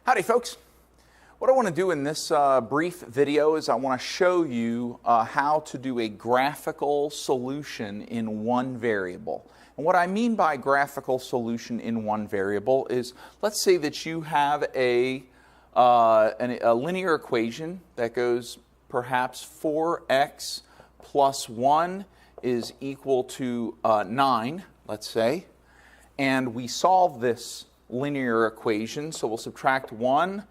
Howdy folks. What I want to do in this brief video is I want to show you how to do a graphical solution in one variable. And what I mean by graphical solution in one variable is, let's say that you have a linear equation that goes perhaps 4x plus 1 is equal to 9, let's say, and we solve this linear equation, so we'll subtract 1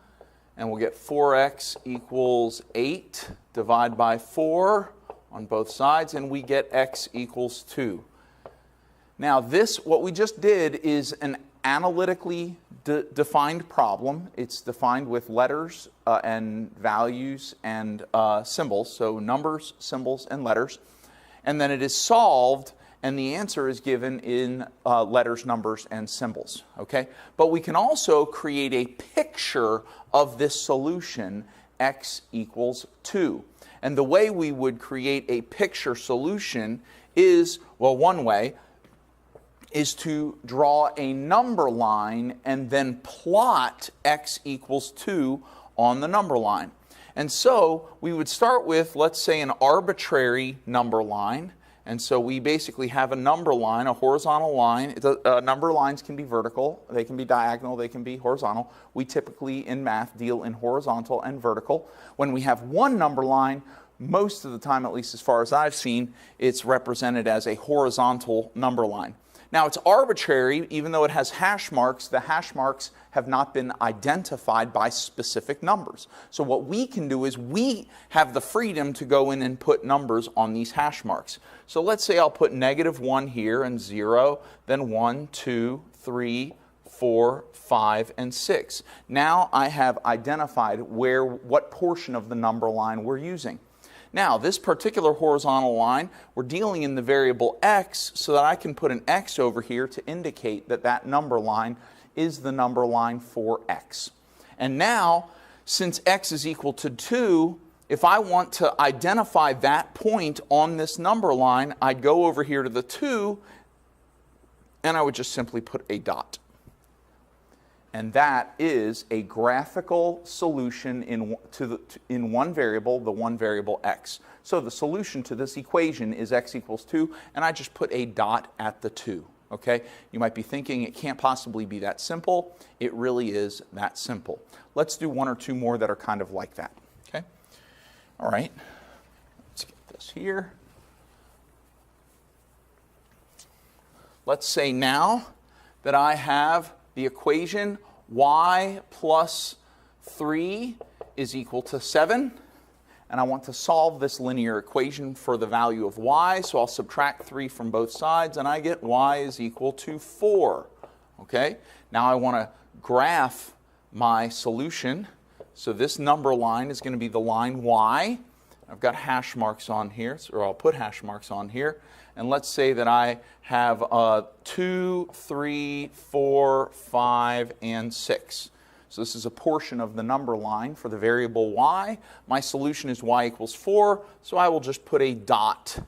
and we'll get 4x equals 8, divide by 4 on both sides, and we get x equals 2. Now what we just did is an analytically defined problem. It's defined with letters and values and symbols, so numbers, symbols, and letters. And then it is solved, and the answer is given in letters, numbers, and symbols. Okay? But we can also create a picture of this solution, x equals 2. And the way we would create a picture solution is, well, one way is to draw a number line and then plot x equals 2 on the number line. And so we would start with, let's say, an arbitrary number line. And so we basically have a number line, a horizontal line. Number lines can be vertical, they can be diagonal, they can be horizontal. We typically in math deal in horizontal and vertical. When we have one number line, most of the time, at least as far as I've seen, it's represented as a horizontal number line. Now it's arbitrary, even though it has hash marks. The hash marks have not been identified by specific numbers. So what we can do is we have the freedom to go in and put numbers on these hash marks. So let's say I'll put -1 here and 0, then 1, 2, 3, 4, 5, and 6. Now I have identified what portion of the number line we're using. Now, this particular horizontal line, we're dealing in the variable x, so that I can put an x over here to indicate that that number line is the number line for x. And now, since x is equal to 2, if I want to identify that point on this number line, I'd go over here to the 2, and I would just simply put a dot. And that is a graphical solution in one variable, the one variable x. So the solution to this equation is x equals 2, and I just put a dot at the 2. Okay? You might be thinking it can't possibly be that simple. It really is that simple. Let's do one or two more that are kind of like that. Okay? All right. Let's get this here. Let's say now that I have the equation y plus 3 is equal to 7, and I want to solve this linear equation for the value of y, so I'll subtract 3 from both sides, and I get y is equal to 4. Okay? Now I want to graph my solution, so this number line is going to be the line y. I've got hash marks on here, or I'll put hash marks on here. And let's say that I have 2, 3, 4, 5, and 6. So this is a portion of the number line for the variable y. My solution is y equals 4, so I will just put a dot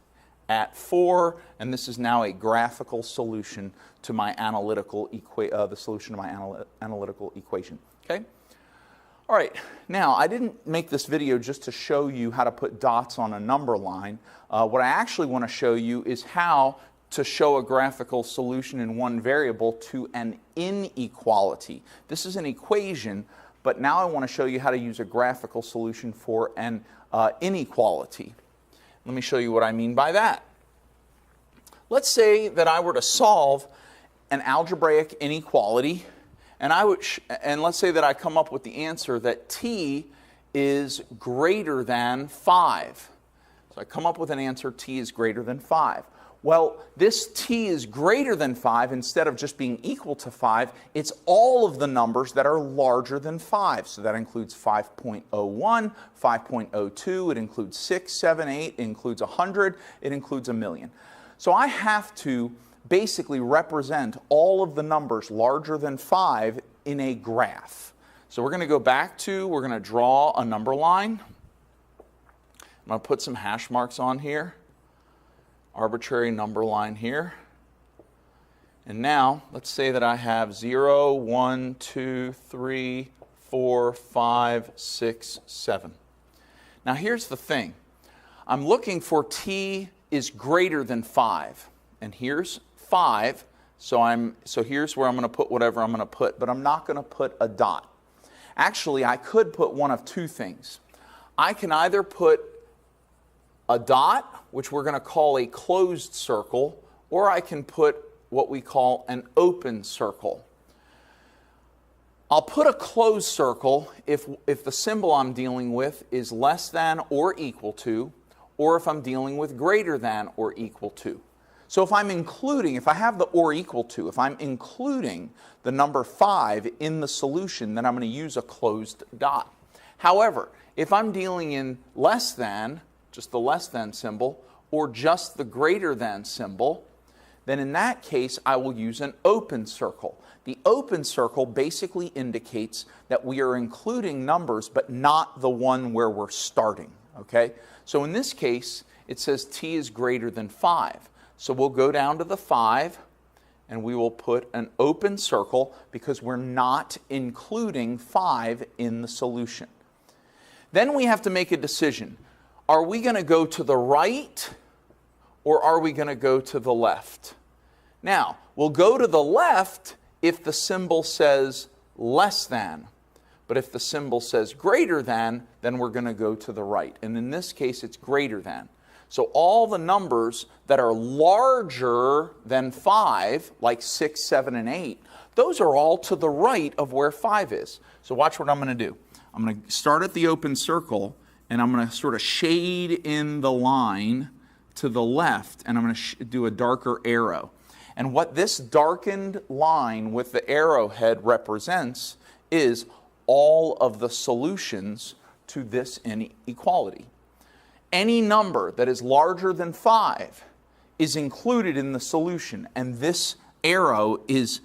at 4, and this is now a graphical solution to my analytical analytical equation. Okay? All right, now I didn't make this video just to show you how to put dots on a number line. What I actually want to show you is how to show a graphical solution in one variable to an inequality. This is an equation, but now I want to show you how to use a graphical solution for an inequality. Let me show you what I mean by that. Let's say that I were to solve an algebraic inequality, and let's say that I come up with the answer that t is greater than 5. So I come up with an answer t is greater than 5. Well, this t is greater than 5, instead of just being equal to 5, it's all of the numbers that are larger than 5. So that includes 5.01, 5.02, it includes 6, 7, 8, it includes 100, it includes 1,000,000. So I have to basically represent all of the numbers larger than 5 in a graph. So we're going to draw a number line. I'm going to put some hash marks on here. Arbitrary number line here. And now, let's say that I have 0, 1, 2, 3, 4, 5, 6, 7. Now here's the thing. I'm looking for t is greater than 5. And here's 5. So here's where I'm going to put whatever I'm going to put. But I'm not going to put a dot. Actually, I could put one of two things. I can either put a dot, which we're going to call a closed circle, or I can put what we call an open circle. I'll put a closed circle if the symbol I'm dealing with is less than or equal to, or if I'm dealing with greater than or equal to. So if I have the or equal to, if I'm including the number 5 in the solution, then I'm going to use a closed dot. However, if I'm dealing in less than, just the less than symbol, or just the greater than symbol, then in that case I will use an open circle. The open circle basically indicates that we are including numbers but not the one where we're starting. Okay? So in this case it says t is greater than 5. So we'll go down to the 5 and we will put an open circle because we're not including 5 in the solution. Then we have to make a decision. Are we going to go to the right or are we going to go to the left? Now, we'll go to the left if the symbol says less than. But if the symbol says greater than, then we're going to go to the right. And in this case, it's greater than. So all the numbers that are larger than 5, like 6, 7, and 8, those are all to the right of where 5 is. So watch what I'm going to do. I'm going to start at the open circle, and I'm going to sort of shade in the line to the left, and I'm going to do a darker arrow. And what this darkened line with the arrowhead represents is all of the solutions to this inequality. Any number that is larger than 5 is included in the solution, and this arrow is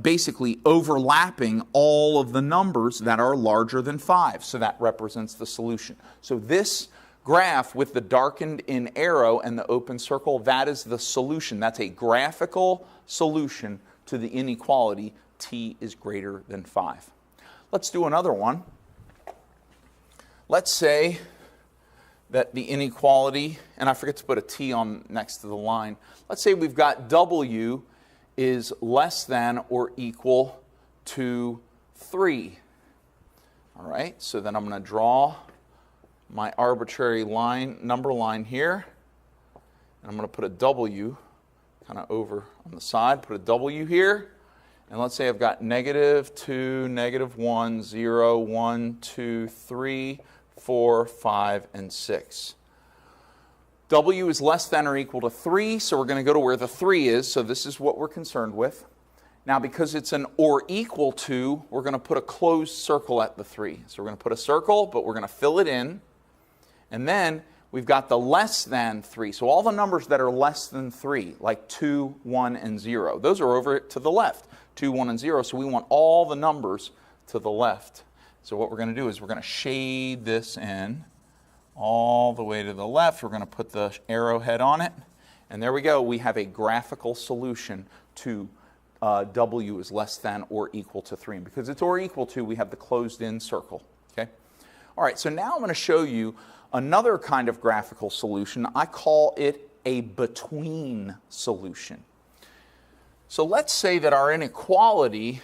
basically overlapping all of the numbers that are larger than 5. So that represents the solution. So this graph with the darkened in arrow and the open circle, that is the solution. That's a graphical solution to the inequality t is greater than 5. Let's do another one. Let's say that the inequality, and I forget to put a t on next to the line. Let's say we've got w is less than or equal to 3. All right, so then I'm going to draw my arbitrary number line here, and I'm going to put a w kind of over on the side, put a w here, and let's say I've got -2, -1, 0, 1, 2, 3, 4, 5, and 6. W is less than or equal to 3, so we're going to go to where the 3 is, so this is what we're concerned with. Now, because it's an or equal to, we're going to put a closed circle at the 3. So we're going to put a circle, but we're going to fill it in. And then we've got the less than 3. So all the numbers that are less than 3, like 2, 1, and 0, those are over to the left. 2, 1, and 0, so we want all the numbers to the left. So what we're going to do is we're going to shade this in all the way to the left. We're going to put the arrowhead on it. And there we go. We have a graphical solution to w is less than or equal to 3. And because it's or equal to, we have the closed-in circle. Okay? All right, so now I'm going to show you another kind of graphical solution. I call it a between solution. So let's say that our inequality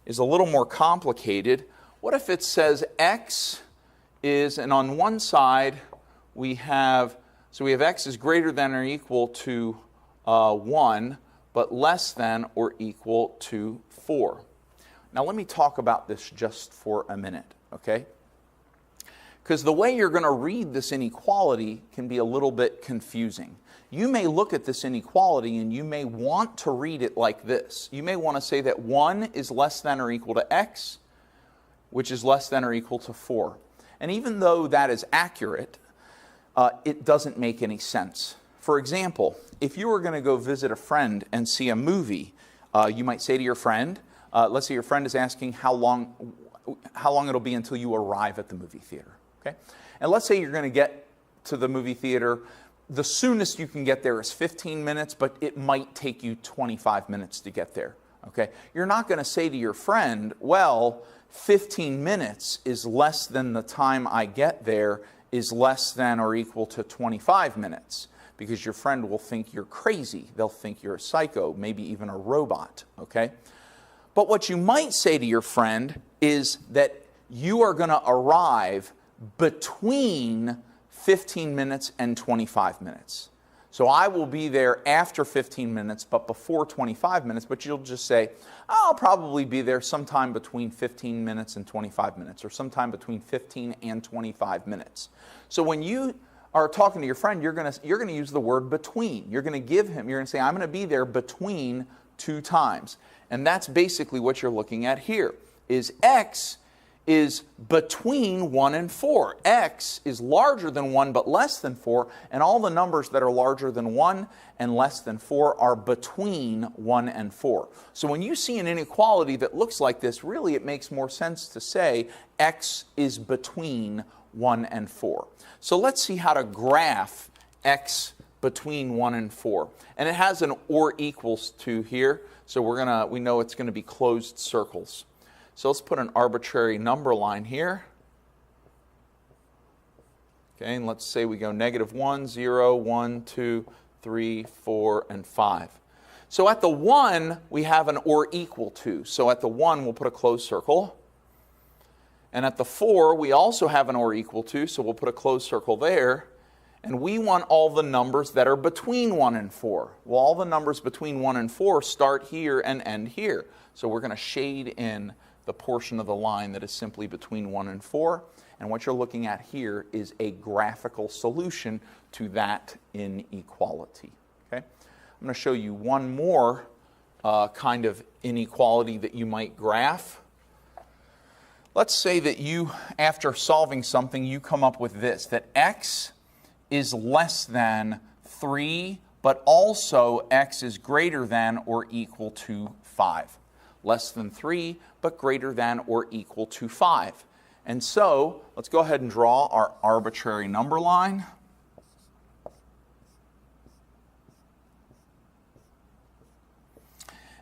is a little more complicated. What if it says x is, and on one side we have x is greater than or equal to 1, but less than or equal to 4. Now let me talk about this just for a minute, okay? Because the way you're going to read this inequality can be a little bit confusing. You may look at this inequality and you may want to read it like this. You may want to say that 1 is less than or equal to x, which is less than or equal to 4. And even though that is accurate, it doesn't make any sense. For example, if you were going to go visit a friend and see a movie, you might say to your friend, let's say your friend is asking how long it'll be until you arrive at the movie theater. Okay? And let's say you're going to get to the movie theater. The soonest you can get there is 15 minutes, but it might take you 25 minutes to get there. Okay? You're not going to say to your friend, well, 15 minutes is less than the time I get there is less than or equal to 25 minutes, because your friend will think you're crazy. They'll think you're a psycho, maybe even a robot, okay? But what you might say to your friend is that you are going to arrive between 15 minutes and 25 minutes. So I will be there after 15 minutes, but before 25 minutes, but you'll just say, I'll probably be there sometime between 15 minutes and 25 minutes, or sometime between 15 and 25 minutes. So when you are talking to your friend, you're going to use the word between. You're going to give him, you're going to say, I'm going to be there between two times. And that's basically what you're looking at here, is x is between 1 and 4. X is larger than 1 but less than 4, and all the numbers that are larger than 1 and less than 4 are between 1 and 4. So when you see an inequality that looks like this, really it makes more sense to say x is between 1 and 4. So let's see how to graph x between 1 and 4. And it has an or equals to here, so we know it's going to be closed circles. So let's put an arbitrary number line here. Okay, and let's say we go -1, 0, 1, 2, 3, 4, and 5. So at the 1, we have an or equal to. So at the 1, we'll put a closed circle. And at the 4, we also have an or equal to, so we'll put a closed circle there. And we want all the numbers that are between 1 and 4. Well, all the numbers between 1 and 4 start here and end here. So we're going to shade in the portion of the line that is simply between 1 and 4. And what you're looking at here is a graphical solution to that inequality. Okay? I'm going to show you one more kind of inequality that you might graph. Let's say that you, after solving something, you come up with this, that x is less than 3, but also x is greater than or equal to 5. Less than 3, but greater than or equal to 5. And so, let's go ahead and draw our arbitrary number line.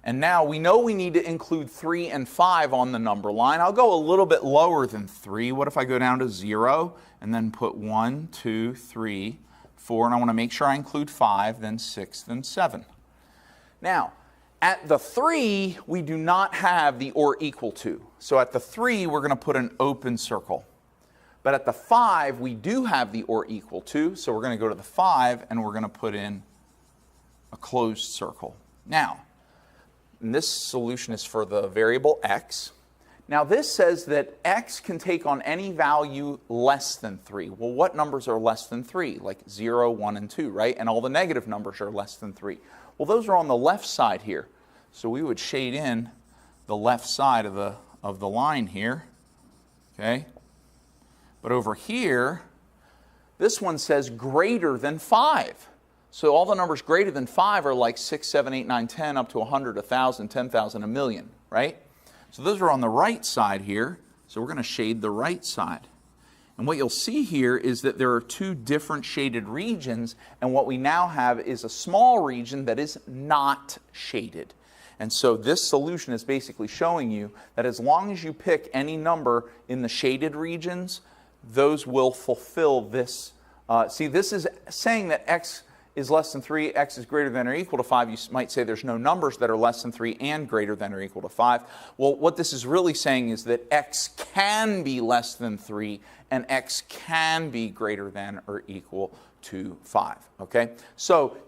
And now we know we need to include 3 and 5 on the number line. I'll go a little bit lower than 3. What if I go down to 0 and then put 1, 2, 3, 4, and I want to make sure I include 5, then 6, then 7. Now, at the 3, we do not have the or equal to. So at the 3, we're going to put an open circle. But at the 5, we do have the or equal to, so we're going to go to the 5 and we're going to put in a closed circle. Now, and this solution is for the variable x. Now this says that x can take on any value less than 3. Well, what numbers are less than 3? Like 0, 1, and 2, right? And all the negative numbers are less than 3. Well, those are on the left side here. So we would shade in the left side of the line here. Okay? But over here, this one says greater than 5. So all the numbers greater than 5 are like 6, 7, 8, 9, 10, up to 100, 1,000, 10,000, a million, right? So those are on the right side here. So we're going to shade the right side. And what you'll see here is that there are two different shaded regions, and what we now have is a small region that is not shaded. And so this solution is basically showing you that as long as you pick any number in the shaded regions, those will fulfill this. See, this is saying that x is less than 3, x is greater than or equal to 5. You might say there's no numbers that are less than 3 and greater than or equal to 5. Well, what this is really saying is that x can be less than 3 and x can be greater than or equal to 5. Okay? So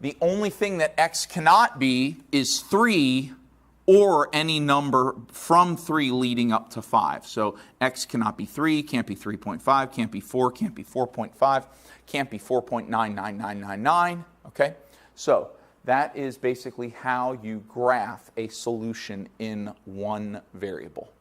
the only thing that x cannot be is 3 or any number from 3 leading up to 5. So x cannot be 3, can't be 3.5, can't be 4, can't be 4.5, can't be 4.99999, okay? So that is basically how you graph a solution in one variable.